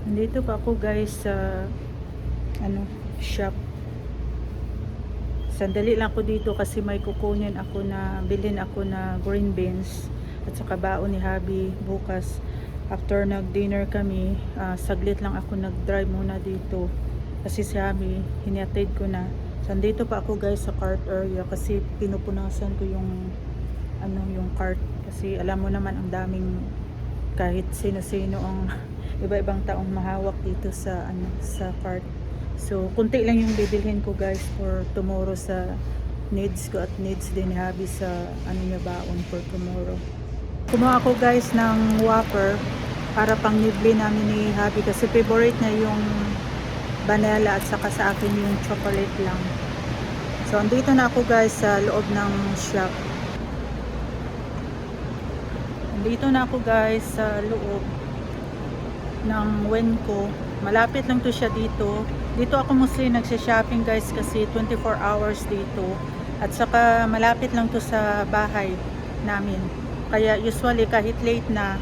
Nandito pa ako guys sa shop. Sandali lang ako dito kasi may kukunin ako na bilhin ako na green beans at saka baon ni Habi bukas. After nag-dinner kami, saglit lang ako nag-drive muna dito kasi si Habi hiniatid ko na. Sandito pa ako guys sa cart area kasi pinupunasan ko yung yung cart kasi alam mo naman ang daming kahit sino-sino ang iba-ibang taong mahawak dito sa sa cart. So kunti lang yung bibilhin ko guys for tomorrow sa needs ko at needs din ni Habi sa niya baon for tomorrow. Kumuha ako guys ng Whopper para pang nibli namin ni Habi kasi favorite niya yung vanilla at saka sa akin yung chocolate lang. So andito na ako guys sa loob ng shop. Dito na ako guys sa loob ng Wenco. Malapit lang to siya dito. Dito ako mostly nagsha-shopping guys kasi 24 hours dito. At saka malapit lang to sa bahay namin. Kaya usually kahit late na,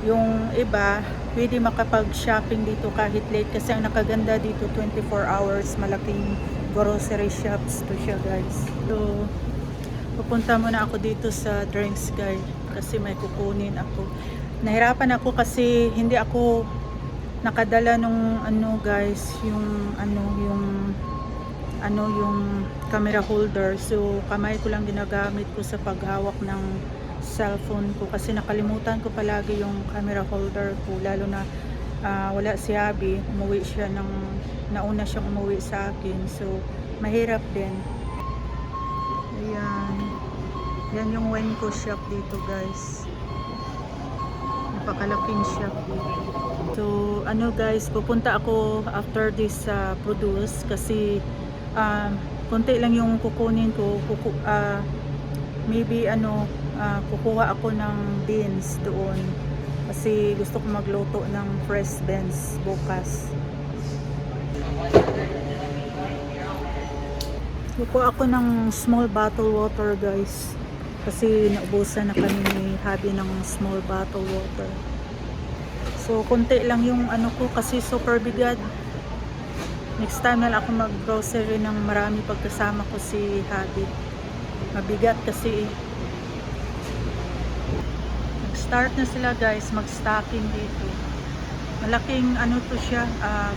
yung iba pwede makapag-shopping dito kahit late kasi ang nakaganda dito 24 hours. Malaking grocery shops to siya guys. So pupunta muna ako dito sa drinks guys kasi may kukunin ako. Nahirapan ako kasi hindi ako nakadala nung guys, yung yung camera holder. So kamay ko lang ginagamit ko sa paghawak ng cellphone ko kasi nakalimutan ko palagi yung camera holder ko, lalo na wala si Abby, umuwi siya nauna siyang umuwi sa akin. So mahirap din. Ayan. Yan yung Wenco shop dito guys. Napakalaking shop dito. So guys, pupunta ako after this produce kasi konti lang yung kukunin ko. Maybe kukuha ako ng beans doon kasi gusto ko magluto ng fresh beans bukas. Kukuha ako ng small bottle water guys kasi naubusan na kami ni Habi ng small bottle water. So konti lang yung ko kasi super bigat. Next time na lang ako mag grocery ng marami pagkasama ko si Habi. Mabigat kasi nag-start na sila guys mag stocking dito. Malaking to siya,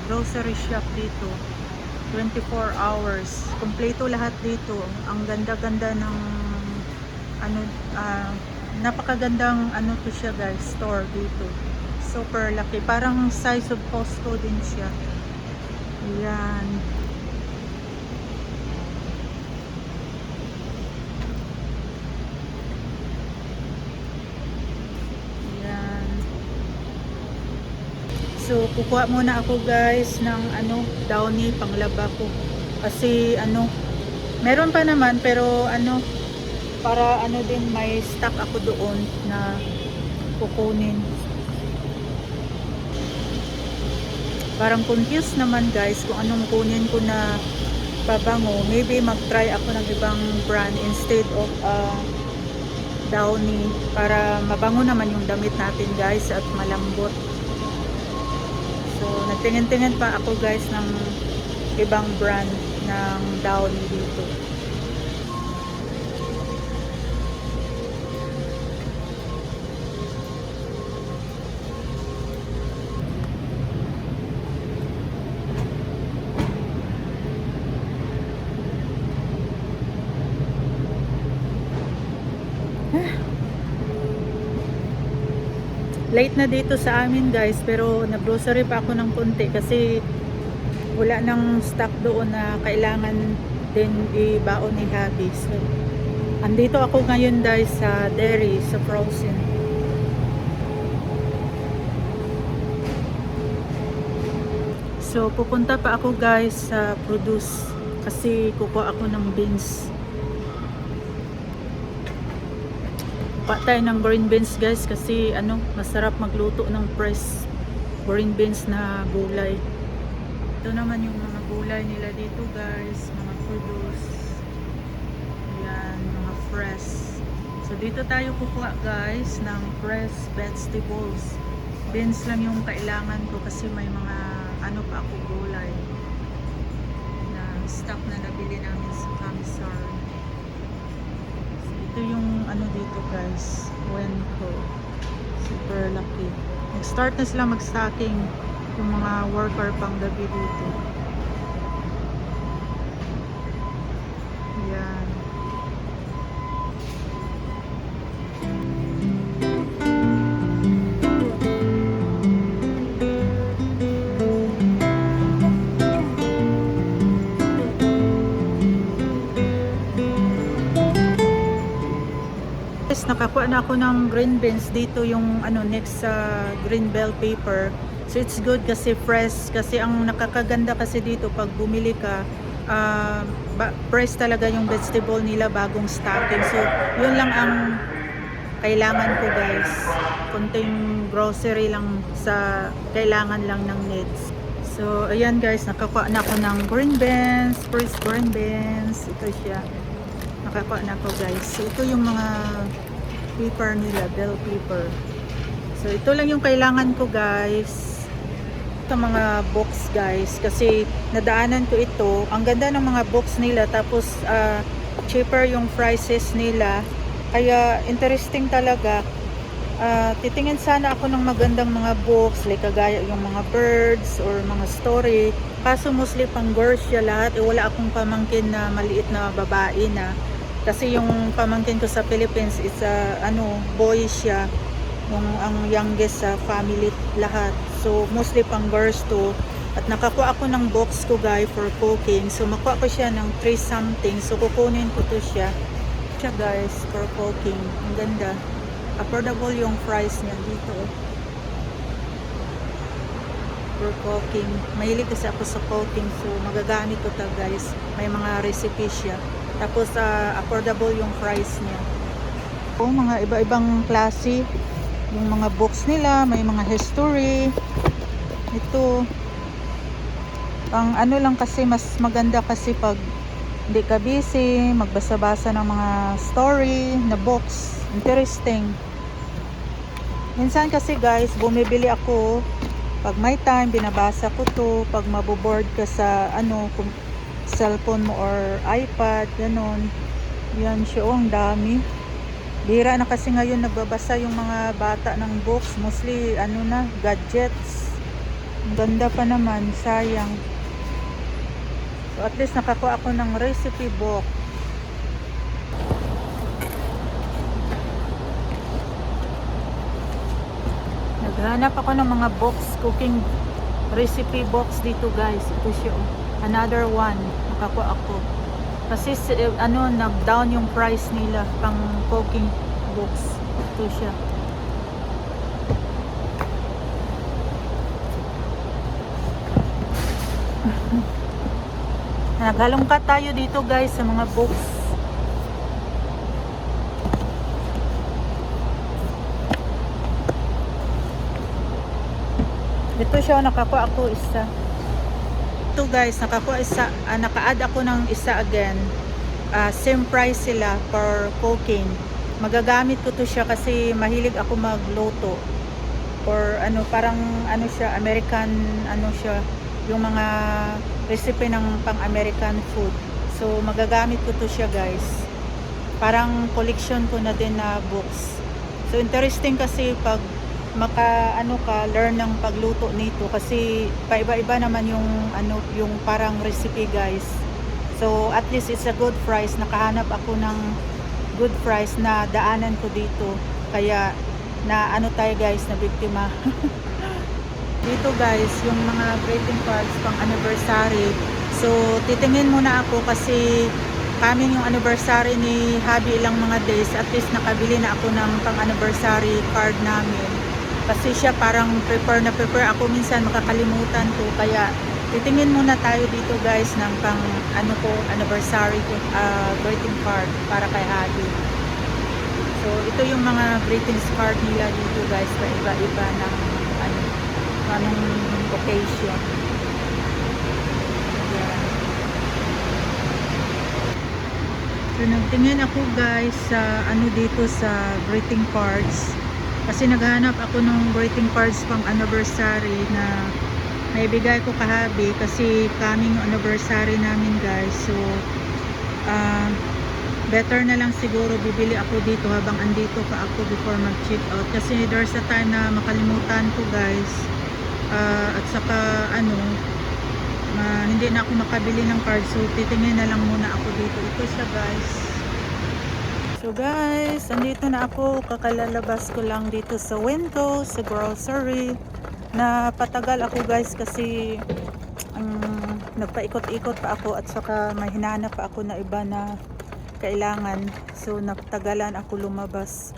grocery shop dito. 24 hours. Kompleto lahat dito. Ang ganda-ganda ng napakagandang to siya guys, store dito. Super laki. Parang size of Costco din siya. Ayan. Ayan. So kukuha muna ako guys ng downy panglaba ko. Kasi meron pa naman pero para din may stock ako doon na kukunin. Parang confused naman guys kung anong kunin ko na pabango. Maybe mag-try ako ng ibang brand instead of Downy para mabango naman yung damit natin guys at malambot. So nagtingin-tingin pa ako guys ng ibang brand ng Downy dito. Late na dito sa amin guys pero nag-grocery pa ako ng konti kasi wala nang stock doon na kailangan din ibaon ni Habi. So andito ako ngayon guys sa dairy, sa frozen. So pupunta pa ako guys sa produce kasi kukuha ako ng beans. Pa tayo ng green beans guys kasi masarap magluto ng fresh green beans na gulay. Ito naman yung mga gulay nila dito guys, mga produce. Ayan, mga fresh. So dito tayo kukuha guys ng fresh vegetables. beans lang yung kailangan ko kasi may mga ano pa ako gulay na stock na nabili namin sa Camisar. So, ito yung ano dito guys, Wenco. Super lucky. Nag-start na sila mag-stocking yung mga worker pang gabi dito. Yan. Nakakuha na ako ng green beans dito yung ano next sa green bell paper. So it's good kasi fresh, kasi ang nakakaganda kasi dito pag bumili ka fresh talaga yung vegetable nila, bagong stocking. So yun lang ang kailangan ko guys, konting grocery lang sa kailangan lang ng needs. So ayan guys, nakakuha na ako ng green beans, fresh green beans. Ito siya, nakakuha na ako guys. So ito yung mga paper nila, bell paper. So ito lang yung kailangan ko guys. Ito mga box guys, kasi nadaanan ko ito. Ang ganda ng mga box nila, tapos cheaper yung prices nila, kaya interesting talaga. Titingin sana ako ng magandang mga box, like kagaya yung mga birds or mga story, kaso mostly pang girls siya lahat. Wala akong pamangkin na maliit na babae na. Kasi yung pamangkin ko sa Philippines is ano, boy siya, yung ang youngest sa family lahat. So mostly pang girls to. At nakakuha ako ng box ko guys for cooking. So makuha ko siya ng 3 something. So kukunin ko to siya guys for cooking. Ang ganda. Affordable yung price niya dito. For cooking. Mahilig kasi ako sa cooking. So magagamit ko to guys. May mga recipe siya. Tapos affordable yung price niya. Mga iba-ibang klase yung mga books nila, may mga history. Ito pang ano lang, kasi mas maganda kasi pag hindi ka busy, magbasa-basa ng mga story na books, interesting. Minsan kasi guys, bumibili ako pag may time, binabasa ko to. Pag maboboard ka sa ano, cellphone mo or iPad, ganon. Yan siya, ang dami. Bihira na kasi ngayon nagbabasa yung mga bata ng books, mostly ano na, gadgets. Ang ganda pa naman, sayang. So at least nakakuha ako ng recipe book. Naghanap ako ng mga box, cooking recipe box dito guys. Ito siya, another one, nakakuha ako. Kasi ano, nag-down yung price nila pang cooking books. Ito siya. Naghalongkat tayo dito guys sa mga books. Ito siya, nakakuha ako isa. Ito guys, nakakuha isa, naka-add ako ng isa again. Same price sila for cooking. Magagamit ko to siya kasi mahilig ako magluto. Or ano, parang ano siya, American ano siya, yung mga recipe ng pang-American food. So magagamit ko to siya guys. Parang collection ko na din na books. So interesting kasi pag ano ka, learn ng pagluto nito, kasi paiba-iba naman yung ano, yung parang recipe guys. So at least it's a good price. Nakahanap ako ng good price na daanan ko dito, kaya na ano tayo guys, na biktima. Dito guys, yung mga greeting cards pang anniversary. So titingin muna ako kasi coming yung anniversary ni Habi ilang mga days. At least nakabili na ako ng pang anniversary card namin. Kasi siya parang prepare ako, minsan makakalimutan ko, kaya titingin muna tayo dito guys ng pang ano ko, anniversary ko, greeting card para kay Habi. So ito yung mga greetings card nila dito guys, pa iba-iba ng ano, anong occasion. Ayan. So nagtingin ako guys sa ano dito sa greeting cards. Kasi naghanap ako ng greeting cards pang anniversary na naibigay ko kahabi kasi coming anniversary namin guys. So ah, better na lang siguro bibili ako dito habang andito pa ako before mag check out, kasi there's a time na makalimutan ko guys. At saka hindi na ako makabili ng card, so titingin na lang muna ako dito. Ito siya guys. So guys, andito na ako, kakalalabas ko lang dito sa Winco, sa grocery. Na patagal ako guys kasi nagpaikot-ikot pa ako at saka may hinanap pa ako na iba na kailangan. So natagalan ako lumabas.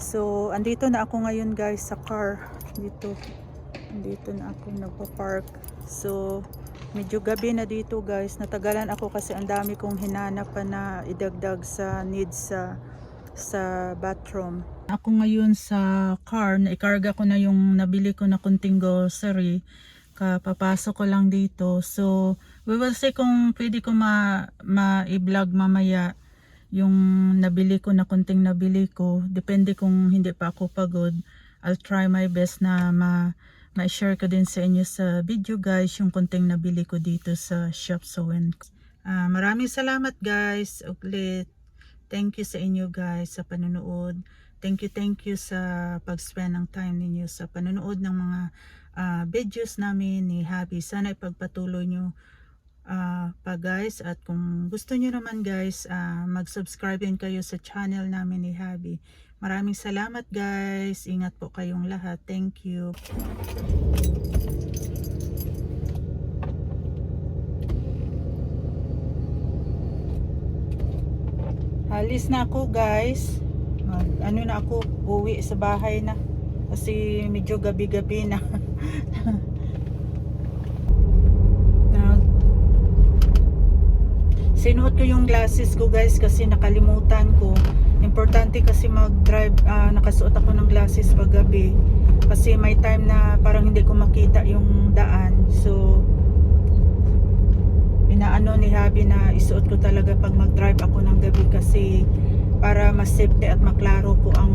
So andito na ako ngayon guys sa car. Andito na ako nagpa-park. So medyo gabi na dito guys. Natagalan ako kasi ang dami kong hinanap pa na idagdag sa needs sa bathroom. Ako ngayon sa car, naikarga ko na yung nabili ko na kunting grocery. Papasok ko lang dito. So we will see kung pwede ko ma-i-vlog mamaya yung nabili ko na kunting nabili ko. Depende kung hindi pa ako pagod. I'll try my best na ma-share ko din sa inyo sa video guys yung kunting nabili ko dito sa shop sa Winco. Maraming salamat guys ulit. Thank you sa inyo guys sa panonood. Thank you sa pag-spend ng time ninyo sa panonood ng mga videos namin ni Habi. Sana ipagpatuloy nyo pa guys, at kung gusto nyo naman guys, mag-subscribe din kayo sa channel namin ni Habi. Maraming salamat guys. Ingat po kayong lahat. Thank you. Alis na ako guys. Na ako, uwi sa bahay na. Kasi medyo gabi-gabi na. Sinuot ko yung glasses ko guys kasi nakalimutan ko. Importante kasi mag-drive, nakasuot ako ng glasses pag gabi. Kasi may time na parang hindi ko makita yung daan. So inaano ni Habi na isuot ko talaga pag mag-drive ako ng gabi kasi para mas safety at maklaro ko ang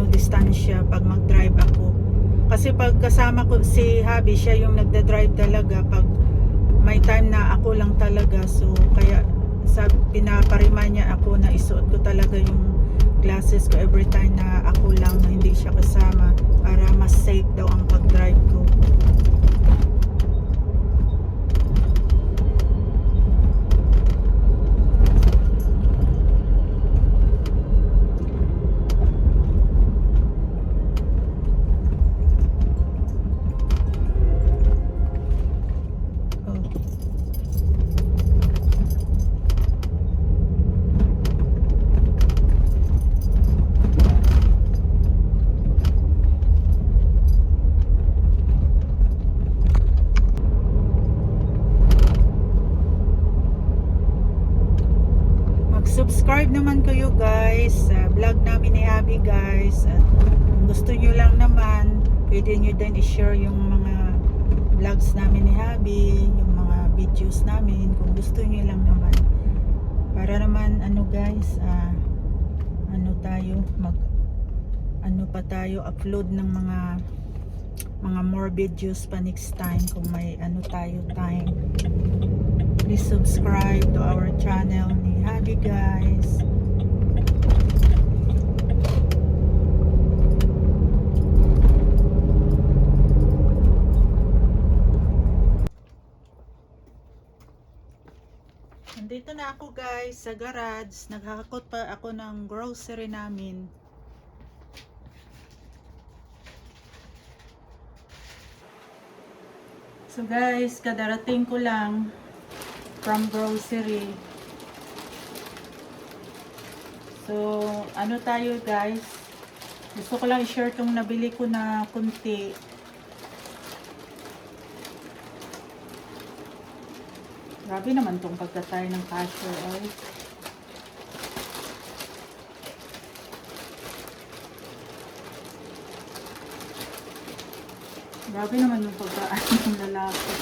distansya pag mag-drive ako. Kasi pag kasama ko si Habi, siya yung nagda-drive talaga pag may time na ako lang talaga. So kaya pinaparima niya ako na isuot ko talaga yung glasses ko every time na ako lang, na hindi siya kasama, para mas safe daw ang pag-drive ko. Subscribe naman kayo guys sa vlog namin ni Habi guys, at kung gusto nyo lang naman pwede nyo din i-share yung mga vlogs namin ni Habi, yung mga videos namin kung gusto nyo lang naman, para naman guys, tayo upload ng mga more videos pa next time kung may tayo time. Please subscribe to our channel ni Habi guys. Nandito na ako guys sa garage. Naghahakot pa ako ng grocery namin. So guys, kadarating ko lang from grocery. So tayo guys, gusto ko lang i-share tong nabili ko na kunti. Grabe naman tong pagkatay ng cashew oil. Grabe naman yung pagkaan ng lalaki.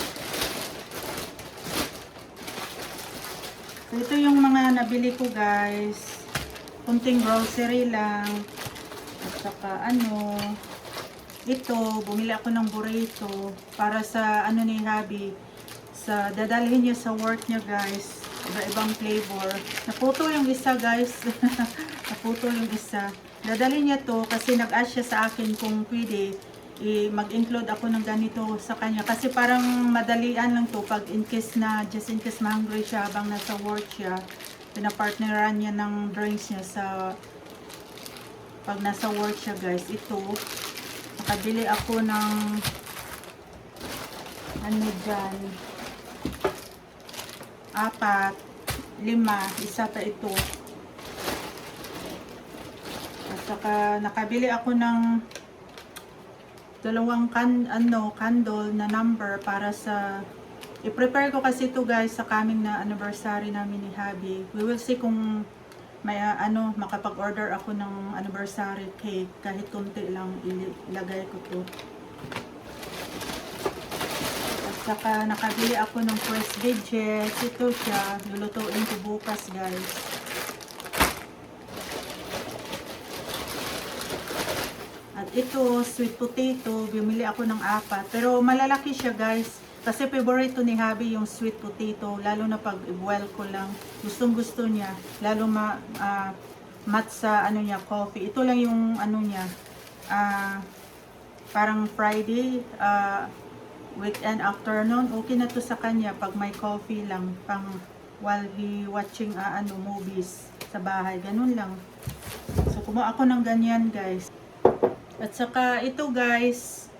So ito yung mga nabili ko guys. Kunting grocery lang. At saka ano, ito, bumili ako ng burrito para sa ano ni Habi. Sa dadalhin niya sa work niya, guys. Iba-ibang flavor. Naputol yung isa, guys. Naputol yung isa. Dadalhin niya to kasi nag-ask siya sa akin kung pwede mag-include ako ng ganito sa kanya. Kasi parang madalian lang to pag in case na, just in case ma-hungry siya habang nasa work siya. Pinapartneran niya ng drinks niya sa pag nasa work siya, guys. Ito, nakabili ako ng ano dyan, 4, 5, isa pa ito. At saka nakabili ako ng 2 candle na number para sa i-prepare ko kasi ito, guys, sa coming na anniversary namin ni Habi. We will see kung may makapag-order ako ng anniversary cake, kahit konti lang ilagay ko to. At saka nakabili ako ng press veggies. Ito siya, lulutuin ko bukas, guys. At ito, sweet potato, bumili ako ng 4, pero malalaki siya, guys. Kasi favorite ni Habi yung sweet potato, lalo na pag i-boil ko lang. Gustong gusto niya, lalo mat sa ano niya, coffee. Ito lang yung ano niya, parang Friday, weekend afternoon, okay na to sa kanya pag may coffee lang, pang while he watching movies sa bahay, ganun lang. So kumuha ako ng ganyan, guys. At saka ito, guys,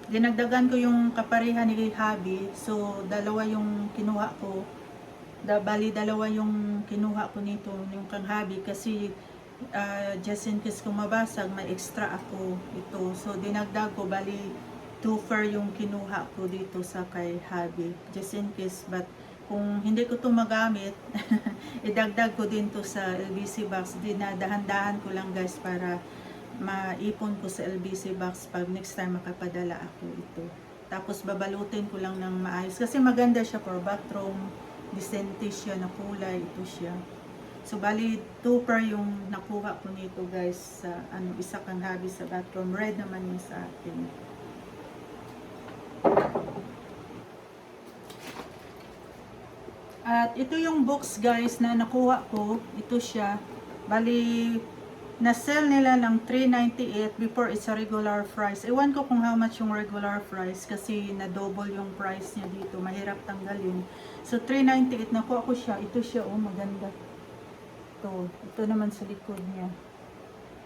dinagdagan ko yung kapareha ni Habi. So, 2 yung kinuha ko. Bali, 2 yung kinuha ko nito, yung kang Habi. Kasi, just in case kung mabasag, may extra ako ito. So, dinagdag ko. Bali, 2 for yung kinuha ko dito sa kay Habi. Just in case. But, kung hindi ko to magamit, idagdag ko din to sa LBC box. Dinadahan-dahan ko lang, guys, para maipon ko sa LBC box pag next time makapadala ako ito. Tapos babalutin ko lang ng maayos kasi maganda siya for bathroom, decente siya na kulay, ito siya. So bali 2 per yung nakuha ko nito, guys, sa isa kang Habi sa bathroom. Red naman yung sa atin. At ito yung box, guys, na nakuha ko. Ito siya. Bali, na-sell nila ng $3.98 before it's a regular price. Ewan ko kung how much yung regular price kasi na-double yung price niya dito. Mahirap tanggalin. So, $3.98 nakuha ko siya. Ito siya, oh, maganda. Ito naman sa likod niya.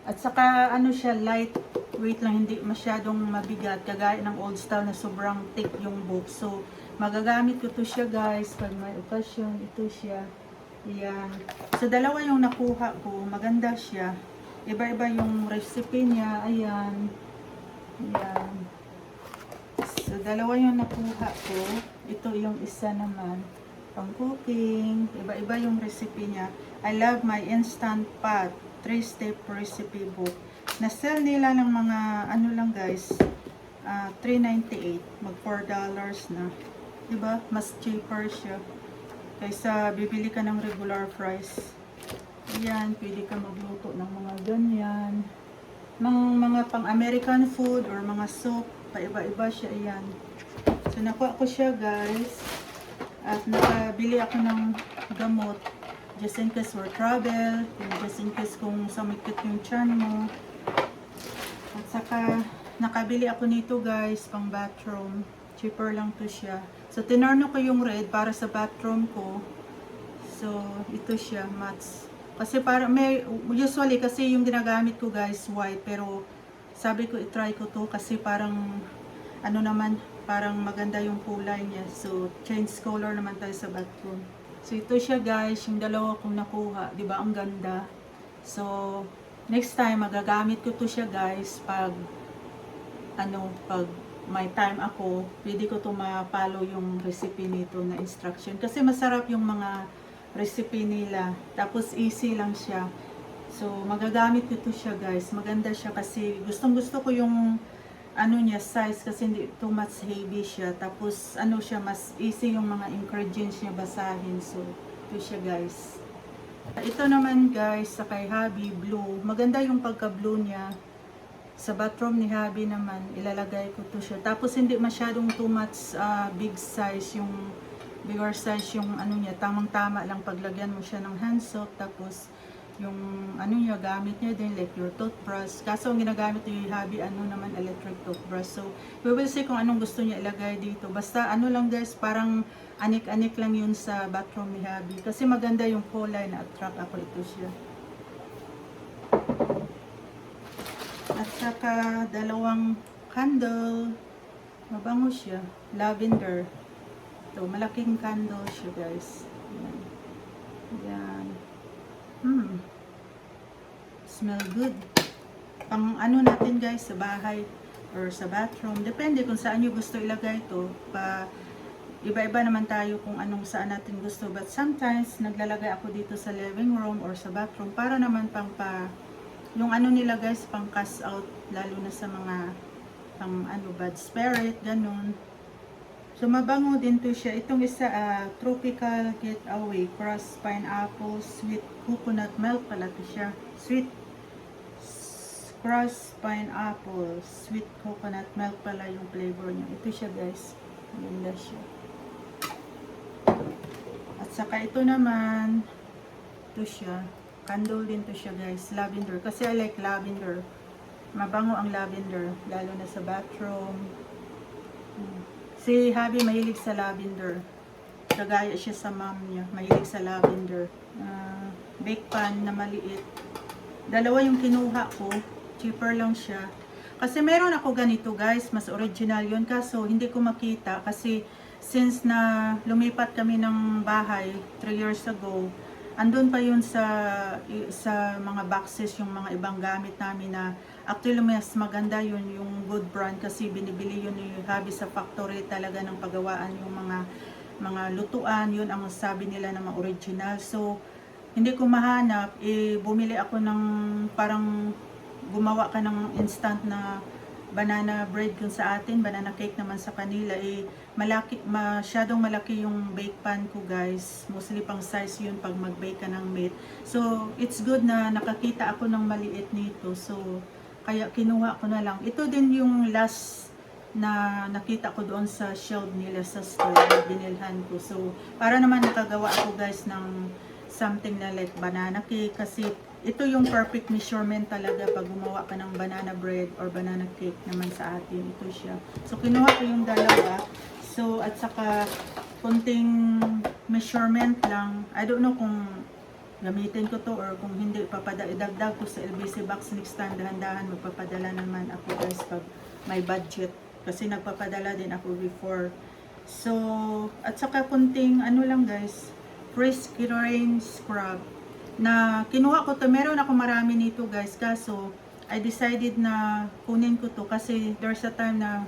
At saka, siya, light weight lang, hindi masyadong mabigat. Kagaya ng old style na sobrang thick yung box. So, magagamit ko to siya, guys, pag may okasyon. Ito siya. Ayan. So, 2 yung nakuha ko. Maganda siya. Iba-iba yung recipe niya. Ayan. Ayan. So, 2 yung nakuha ko. Ito yung isa naman. Pang cooking. Iba-iba yung recipe niya. I love my instant pot. 3-step recipe book. Na-sell nila ng mga, lang, guys. $3.98. Mag $4 na. Diba? Mas cheaper siya. Kaysa bibili ka ng regular price. Ayan, pwede ka magluto ng mga ganyan. Mga pang-American food or mga soup. Paiba-iba siya. Ayan. So, nakuha ko siya, guys. At nakabili ako ng gamot. Just in case for travel. Just in case kung sumikit yung tiyan mo. At saka, nakabili ako nito, guys, pang bathroom. Cheaper lang to siya. So, tinarno ko yung red para sa bathroom ko. So, ito siya, mats. Kasi usually, kasi yung ginagamit ko, guys, white. Pero, sabi ko, itry ko to kasi parang, parang maganda yung kulay niya. So, change color naman tayo sa bathroom. So, ito siya, guys, yung 2 kong nakuha. Diba, ang ganda. So, next time, magagamit ko to siya, guys, pag may time ako, pwede ko itong ma-follow yung recipe nito na instruction. Kasi masarap yung mga recipe nila. Tapos easy lang siya. So, magagamit ko ito siya, guys. Maganda siya kasi gustong-gusto ko yung niya, size kasi hindi too much heavy siya. Tapos, siya, mas easy yung mga ingredients niya basahin. So, ito siya, guys. Ito naman guys, sa kay Habi, blue. Maganda yung pagka-blue niya. Sa bathroom ni Habi naman, ilalagay ko to siya. Tapos hindi masyadong too much big size, yung bigger size yung ano niya. Tamang-tama lang paglagyan mo siya ng hand soap. Tapos yung ano niya, gamit niya din like your toothbrush. Kaso ang ginagamit ni Habi, ano naman, electric toothbrush. So, we will see kung anong gusto niya ilagay dito. Basta ano lang guys, parang anik-anik lang yun sa bathroom ni Habi. Kasi maganda yung kulay, na-attract ako, ito siya. At saka dalawang candle. Mabango siya. Lavender. Ito, malaking candle siya guys. Yan. Yan. Smell good. Pang ano natin guys, sa bahay or sa bathroom. Depende kung saan nyo gusto ilagay ito. Iba-iba naman tayo kung anong saan natin gusto. But sometimes, naglalagay ako dito sa living room or sa bathroom para naman yung ano nila guys, pang cast out. Lalo na sa mga pang ano, bad spirit, ganun. So, mabango din to siya. Itong isa, Tropical Getaway, Cross Pineapple, Sweet Coconut Milk pala to siya. Sweet Cross Pineapple, Sweet Coconut Milk pala yung flavor niya. Ito siya guys. Ganda siya. At saka ito naman, ito siya. Candle din to siya guys. Lavender. Kasi I like lavender. Mabango ang lavender. Lalo na sa bathroom. Si Habi mahilig sa lavender. Kagaya siya sa mom niya. Mahilig sa lavender. Bake pan na maliit. Dalawa yung kinuha ko. Cheaper lang siya. Kasi meron ako ganito guys. Mas original yun. Kaso hindi ko makita. Kasi since na lumipat kami ng bahay 3 years ago, andun pa yun sa mga boxes yung mga ibang gamit namin na actually mas maganda yun, yung good brand, kasi binibili yun ni Habi sa factory talaga ng pagawaan, yung mga lutuan, yun ang sabi nila na mga original. So hindi ko mahanap, bumili ako ng parang gumawa ka ng instant na banana bread kung sa atin, banana cake naman sa kanila, masyadong malaki yung bake pan ko guys, mostly pang size yun pag mag-bake ka ng meat. So it's good na nakakita ako ng maliit nito, so kaya kinuha ko na lang. Ito din yung last na nakita ko doon sa shelf nila sa store na binilhan ko. So para naman nakagawa ako guys ng something na like banana cake, kasi ito yung perfect measurement talaga pag gumawa ka ng banana bread or banana cake naman sa atin. Ito siya. So kinuha ko yung dalawa. So at saka konting measurement lang. I don't know kung gamitin ko to or kung hindi, idagdag ko sa LBC box next time. Dahan-dahan magpapadala naman ako guys pag may budget. Kasi nagpapadala din ako before. So at saka konting ano lang guys, Fresh Rain Scrub. Na kinuha ko to, meron ako marami nito guys, kaso I decided na kunin ko to kasi there's a time na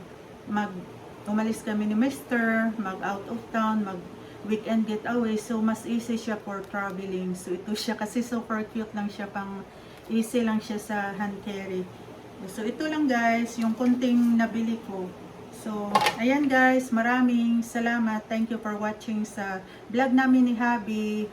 umalis kami ni Mr., mag out of town, mag weekend getaway, so mas easy siya for traveling. So ito siya kasi super cute lang siya, pang easy lang siya sa hand carry. So ito lang guys yung konting nabili ko. So ayan guys, maraming salamat, thank you for watching sa vlog namin ni Habi.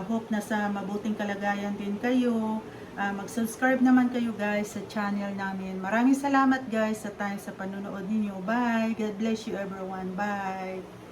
Hope na sa mabuting kalagayan din kayo. Mag-subscribe naman kayo guys sa channel namin. Maraming salamat guys sa time sa panonood ninyo. Bye! God bless you everyone. Bye!